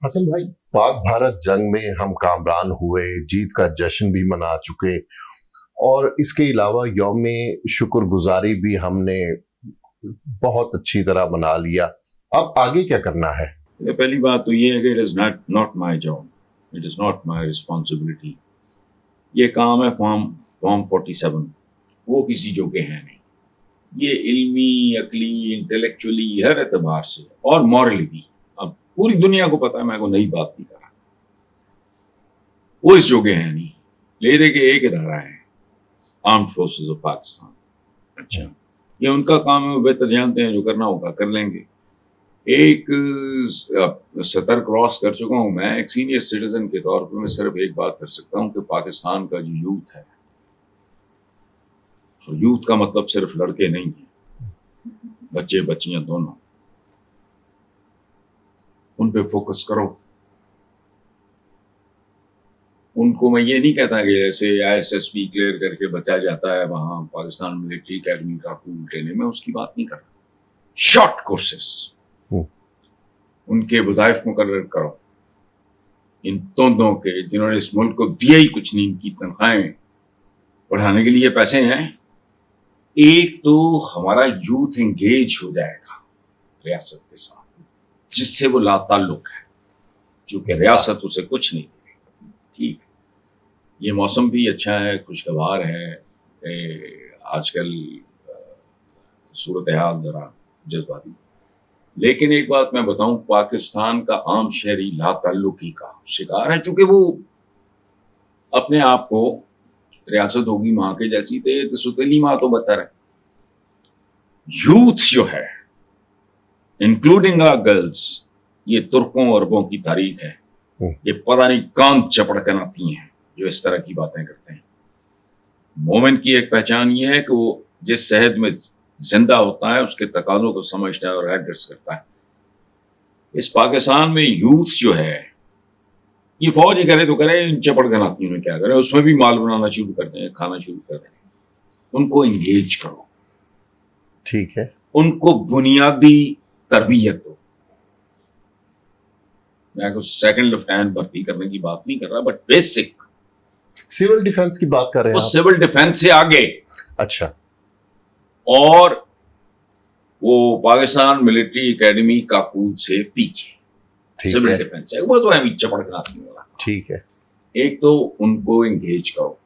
हसन भाई, पाक भारत जंग में हम कामयाब हुए, जीत का जश्न भी मना चुके और इसके अलावा यौम शुक्रगुजारी भी हमने बहुत अच्छी तरह मना लिया। अब आगे क्या करना है? पहली बात तो ये है कि it is not my job, it is not my responsibility. ये काम है फॉर्म फॉर्म 47, वो किसी जो के हैं नहीं। ये इल्मी, अकली, इंटेलेक्चुअली, हर एतबार से और मॉरली भी अब पूरी दुनिया को पता है, मैं को नई बात नहीं कर रहा। वो इस जोगे हैं नहीं। ले दे के एक इदारा है, आर्म्ड फोर्सेस ऑफ पाकिस्तान। अच्छा, ये उनका काम है, वो बेहतर जानते हैं, जो करना होगा कर लेंगे। एक सतर क्रॉस कर चुका हूं मैं, एक सीनियर सिटीजन के तौर पर मैं सिर्फ एक बात कर सकता हूं कि पाकिस्तान का जो यूथ है, तो यूथ का मतलब सिर्फ लड़के नहीं है, बच्चे बच्चियां दोनों, उन पे फोकस करो। उनको मैं ये नहीं कहता कि जैसे ISSB क्लियर करके बचा जाता है वहां पाकिस्तान मिलिट्री अकेडमी का कूल ट्रेनिंग में, उसकी बात नहीं कर रहा। शॉर्ट कोर्सेस, उनके वज़ाइफ मुकर्रर करो। इन तोंदों के जिन्होंने इस मुल्क को दिया ही कुछ नहीं, इनकी तनख्वाहें बढ़ाने के लिए पैसे हैं। एक तो हमारा यूथ एंगेज हो जाएगा रियासत के साथ, जिससे वो लाताल्लुक है, क्योंकि रियासत उसे कुछ नहीं देगी। ठीक, ये मौसम भी अच्छा है, खुशगवार है। आजकल सूरत हाल जरा जज्बाती, लेकिन एक बात मैं बताऊं, पाकिस्तान का आम शहरी लाताल्लुकी का शिकार है, चूंकि वो अपने आप को रियासत होगी माँ के जैसी, तो सुतीली माँ तो बदतर है। यूथ जो है, इंक्लूडिंग आवर गर्ल्स, ये तुर्कों अरबों की तारीख है। ये पता नहीं कौन चपड़ कर आती हैं जो इस तरह की बातें करते हैं। मोमेंट की एक पहचान ये है कि वो जिस शहद में जिंदा होता है उसके तकाजों को समझता है और एडजस्ट करता है। इस पाकिस्तान में यूथ जो है, ये फौज ही करे तो करे, चपड़ गनातियों में क्या करें, उसमें भी माल बनाना शुरू कर दें, खाना शुरू कर दें। उनको इंगेज करो, ठीक है, उनको बुनियादी तरबियत दो। मैं कुछ सेकंड लेफ्टिनेंट भर्ती करने की बात नहीं कर रहा, बट बेसिक सिविल डिफेंस की बात कर रहे हैं आप? सिविल डिफेंस से आगे। अच्छा, और वो पाकिस्तान मिलिट्री एकेडमी का कूद से पीछे सिविल डिफेंस है, वो तो हमें चपड़ गनाती वाला। ठीक है, एक तो उनको एंगेज करो,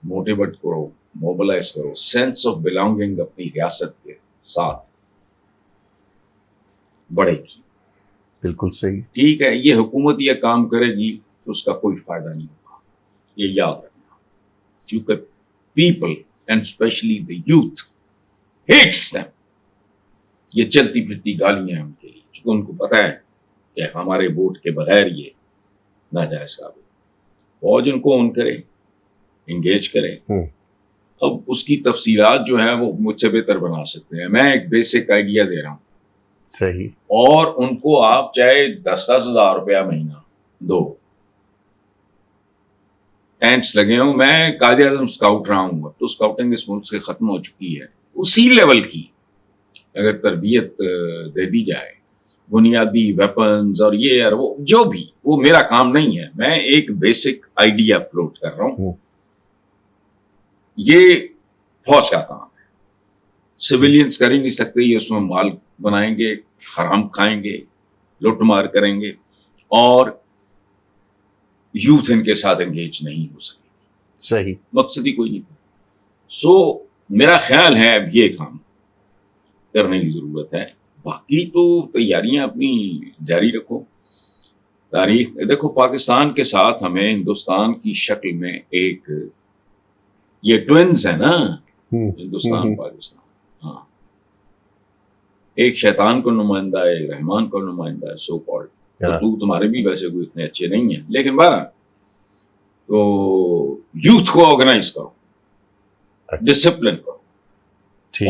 मोटिवेट करो, मोबिलाइज करो, सेंस ऑफ बिलोंगिंग अपनी रियासत के साथ बढ़ेगी। बिल्कुल सही। ठीक है, ये हुकूमत ये काम करेगी तो उसका कोई फायदा नहीं होगा, ये याद रखना, क्योंकि people and specially the youth hates them. ये चलती फिरती गालियां हैं उनके लिए, क्योंकि उनको पता है कि हमारे वोट के बगैर ये नाजायज साबित। फौज उनको ऑन करे, एंगेज करे। अब उसकी तफसीलात जो है वो मुझसे बेहतर बना सकते हैं, मैं एक बेसिक आइडिया दे रहा हूँ। सही। और उनको आप चाहे 10-10 हजार रुपया महीना दो, टेंट्स लगे हों। मैं कायदे आज़म स्काउट रहा हूँ, तो स्काउटिंग इस मुल्क से खत्म हो चुकी है। उसी लेवल की अगर तरबियत दे दी जाए, बुनियादी वेपन्स और ये और वो, जो भी, वो मेरा काम नहीं है, मैं एक बेसिक आइडिया फ्लोट कर रहा हूँ। ये फौज का काम है, सिविलियंस कर ही नहीं सकते। ये उसमें माल बनाएंगे, हराम खाएंगे, लुटमार करेंगे, और यूथ इनके साथ एंगेज नहीं हो सकेगी। सही, मकसद ही कोई नहीं। सो मेरा ख्याल है अब ये काम करने की जरूरत है। बाकी तो तैयारियां अपनी जारी रखो। तारीख देखो, पाकिस्तान के साथ हमें हिंदुस्तान की शक्ल में एक ये ट्विंस है ना, हिंदुस्तान पाकिस्तान। हाँ, एक शैतान को नुमाइंदा है, एक रहमान को नुमाइंदा है, सो कॉल्ड। तो तुम्हारे भी वैसे कोई इतने अच्छे नहीं है, लेकिन बारह तो यूथ को ऑर्गेनाइज करो, डिसिप्लिन करो,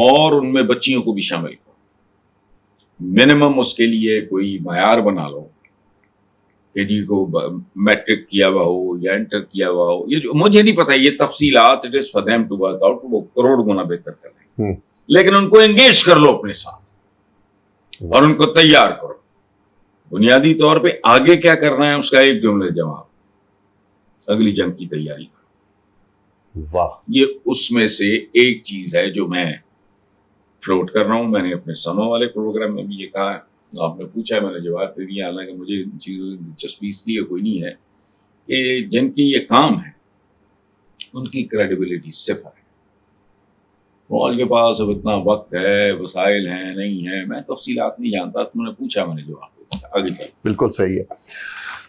और उनमें बच्चियों को भी शामिल करो। मिनिमम उसके लिए कोई मायार बना लो कि जी को मैट्रिक किया हुआ हो या इंटर किया हुआ हो। ये जो मुझे नहीं पता, ये तफसीलात, it is for them to work out, वो करोड़ गुना बेहतर कर देंगे। लेकिन उनको एंगेज कर लो अपने साथ और उनको तैयार करो। बुनियादी तौर पे आगे क्या करना है उसका एक जुमले जवाब, अगली जंग की तैयारी करो। वाह, ये उसमें से एक चीज है जो मैं फ्लोट कर रहा हूं। मैंने अपने समा वाले प्रोग्राम में भी ये कहा है, आपने पूछा मैंने जवाब दे दिया, हालांकि मुझे इन चीजों में दिलचस्पी इसलिए कोई नहीं है कि जिनकी ये काम है उनकी क्रेडिबिलिटी सिर्फ है। फौज के पास अब इतना वक्त है, वसाइल हैं, नहीं है, मैं तफसीलात नहीं जानता, तुमने पूछा मैंने जवाब दे दिया, आगे चल। बिल्कुल सही है।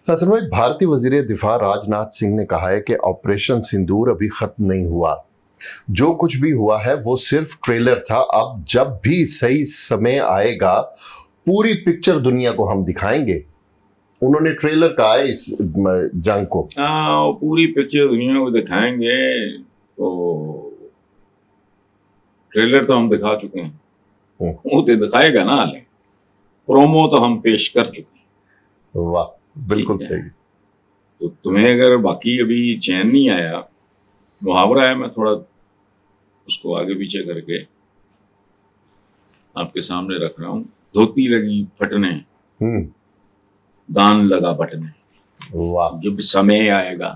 हसन भाई, भारतीय वजीर दिफा राजनाथ सिंह ने कहा है कि ऑपरेशन सिंदूर अभी खत्म नहीं हुआ, जो कुछ भी हुआ है वो सिर्फ ट्रेलर था, अब जब भी सही समय आएगा पूरी पिक्चर दुनिया को हम दिखाएंगे। उन्होंने ट्रेलर कहा है इस जंग को। हाँ, पूरी पिक्चर दुनिया को दिखाएंगे, तो ट्रेलर तो हम दिखा चुके हैं, वो तो दिखाएगा ना, हाले प्रोमो तो हम पेश कर चुके हैं। वाह, बिल्कुल ठीक है। सही। तो तुम्हें अगर बाकी अभी चैन नहीं आया, मुहावरा है, मैं थोड़ा उसको आगे पीछे करके आपके सामने रख रहा हूँ। धोती लगी फटने, दान लगा बटने, वाह, जब समय आएगा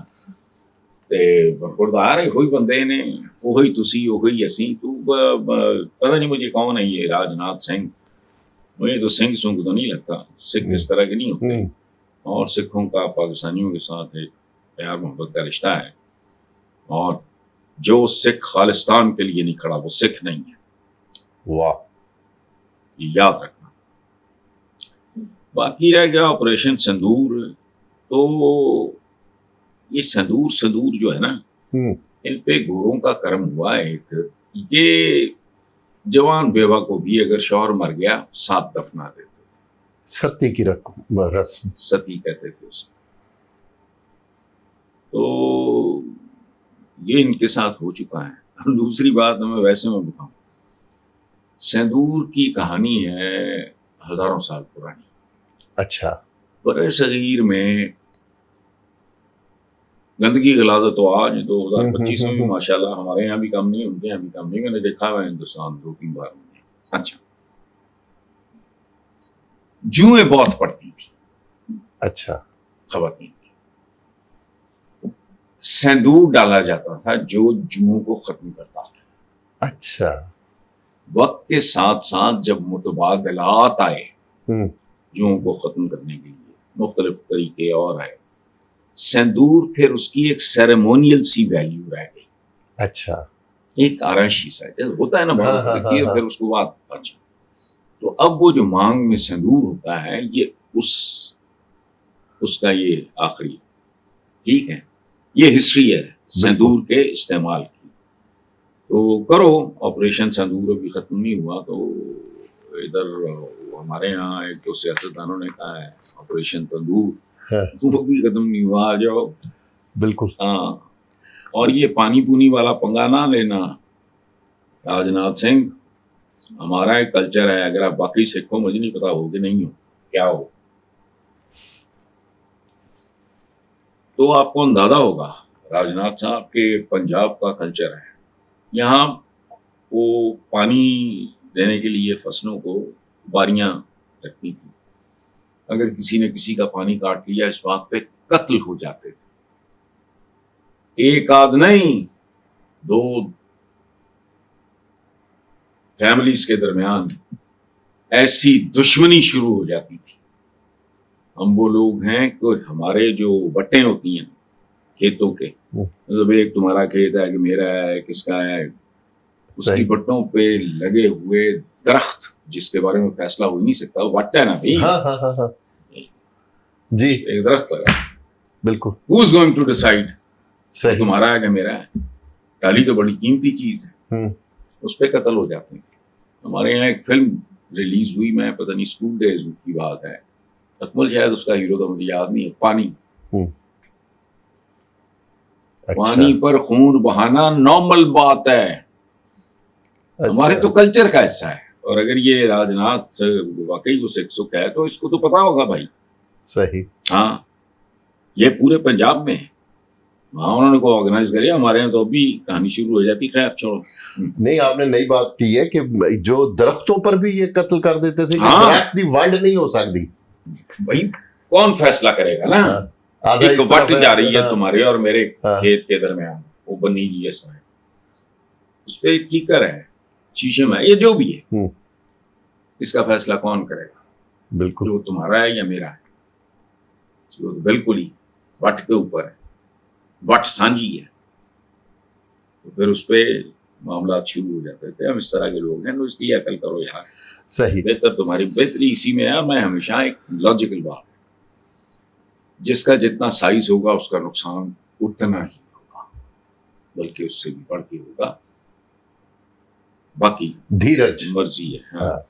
ते बरखुरदार होई बंदे ने, ओही तुसी ओही असी, तू पता नहीं मुझे कौन है ये राजनाथ सिंह, मुझे तो सिंह सुंग तो नहीं लगता, सिख इस तरह के नहीं होते, और सिखों का पाकिस्तानियों के साथ एक प्यार मोहब्बत का रिश्ता है, और जो सिख खालिस्तान के लिए नहीं खड़ा वो सिख नहीं है, वाह, ये याद रखना। बाकी रह गया ऑपरेशन सिंदूर, तो ये सिंदूर जो है ना, इन पे गोरों का कर्म हुआ है एक, ये जवान बेवा को भी अगर शौहर मर गया साथ दफना देते, सत्य की रस्म, सती कहते थे उसे। तो ये इनके साथ हो चुका है। दूसरी बात मैं वैसे में बताऊं, सिंदूर की कहानी है हजारों साल पुरानी। अच्छा, बड़े सगीर में गंदगी गलाजत तो आज 2025 में भी माशाल्लाह हमारे यहाँ भी कम नहीं, उनके यहाँ भी कम नहीं, मैंने देखा है हिंदुस्तान 2-3 बार में। अच्छा, जुएं बहुत पड़ती थी, अच्छा, खवातीन, सिंदूर डाला जाता था जो जुओं को खत्म करता था। अच्छा, वक्त के साथ साथ जब मुतबादलात आए जुओं को खत्म करने के लिए, मुख्तलिफ तरीके और आए, सिंदूर फिर उसकी एक सेरेमोनियल सी वैल्यू रह गई। अच्छा, एक आराशी सा जैसे होता है ना, हाँ, हाँ, बहुत हाँ, फिर उसको बाद। अच्छा, तो अब वो जो मांग में सिंदूर होता है, ये उसका ये आखिरी, ठीक है, ये हिस्ट्री है सिंदूर के इस्तेमाल की। तो करो ऑपरेशन सिंदूर, अभी खत्म नहीं हुआ, तो इधर हमारे यहाँ एक तो सियासतदानों ने कहा है ऑपरेशन तंदूर, वो भी खत्म नहीं हुआ, आ जाओ। बिल्कुल। हाँ, और ये पानी पूनी वाला पंगा ना लेना राजनाथ सिंह, हमारा एक कल्चर है, अगर आप बाकी सिख हो, मुझे नहीं पता हो कि नहीं हो, क्या हो, तो आपको अंदाजा होगा राजनाथ साहब के पंजाब का कल्चर है, यहाँ वो पानी देने के लिए फसलों को बारियां रखती थी, अगर किसी ने किसी का पानी काट लिया इस बात पे कत्ल हो जाते थे, एक आध नहीं 2 फैमिलीज के दरमियान ऐसी दुश्मनी शुरू हो जाती थी। हम वो लोग हैं कि हमारे जो बट्टे होती हैं खेतों के, मतलब एक तुम्हारा खेत है कि मेरा है, किसका है, उसकी बट्टों पे लगे हुए दरख्त जिसके बारे में फैसला हो नहीं सकता, वो बट्टा है ना भाई। हाँ, हाँ, हाँ, हाँ। जी, एक दरख्त लगा, बिल्कुल। Who is going to decide सही, तुम्हारा है कि मेरा है? डाली तो बड़ी कीमती चीज है, उस पर कत्ल हो जाते हैं। हमारे यहाँ एक फिल्म रिलीज हुई, मैं पता नहीं स्कूल डेज की बात है, अकमल शायद उसका हीरो था, मुझे याद नहीं है, पानी। अच्छा। पानी पर खून बहाना नॉर्मल बात है, अच्छा। हमारे तो कल्चर का हिस्सा है, और अगर ये राजनाथ वाकई वो सिख सुख है तो इसको तो पता होगा भाई। सही। हाँ, ये पूरे पंजाब में है, वहाँ उन्होंने को ऑर्गेनाइज करिए, हमारे यहाँ तो अभी कहानी शुरू हो जाती। खैर छोड़ो। नहीं, आपने नई बात की है कि जो दरख्तों पर भी ये कत्ल कर देते थे, हाँ, दरख्त दी वंड नहीं हो सकती, भाई कौन फैसला करेगा ना। आधा एक इस वट तरफ जा रही है हाँ, तुम्हारे और मेरे हाँ, खेत के दरमियान, वो बनी जी है सड़क, उस पे एक कीकर है, शीशम है, ये जो भी है, इसका फैसला कौन करेगा? बिल्कुल जो तुम्हारा है या मेरा है? जो तो बिल्कुल ही वट के ऊपर है, वट सांझी है। तो फिर उस पे मामला शुरू हो जाते थे। हम इस तरह के लोग हैं, तो इसकी अकल करो यार। सही बेहतर तुम्हारी बेहतरी इसी में है। मैं हमेशा एक लॉजिकल बात, जिसका जितना साइज होगा उसका नुकसान उतना ही होगा, बल्कि उससे भी बढ़ के होगा। बाकी धीरज मर्जी है। हाँ। हाँ।